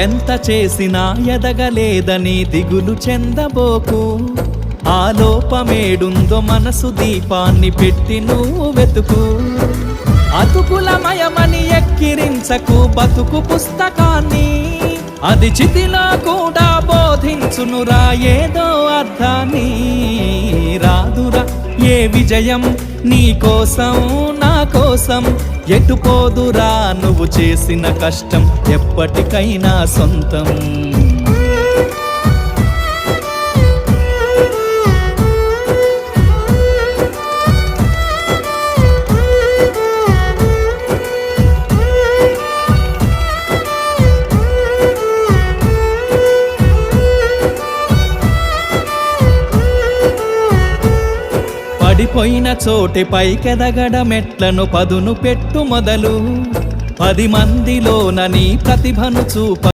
ఎంత చేసినా ఎదగలేదని దిగులు చెందబోకు. ఆ లోపమేడుందో మనసు దీపాన్ని పెట్టి నువ్వు వెతుకు. అతుకులమయమని ఎక్కిరించకు బతుకు పుస్తకాన్ని, అది చితిలో కూడా బోధించునురా ఏదో అర్థాన్ని. రాదురా ఏ విజయం నీ కోసం నా కోసం, ఎటుపోదురా నువ్వు చేసిన కష్టం ఎప్పటికైనా సొంతం. పడిపోయిన చోటి పైకెదగడ మెట్లను పదును పెట్టు మొదలు. 10 మందిలోన నీ ప్రతిభను చూప.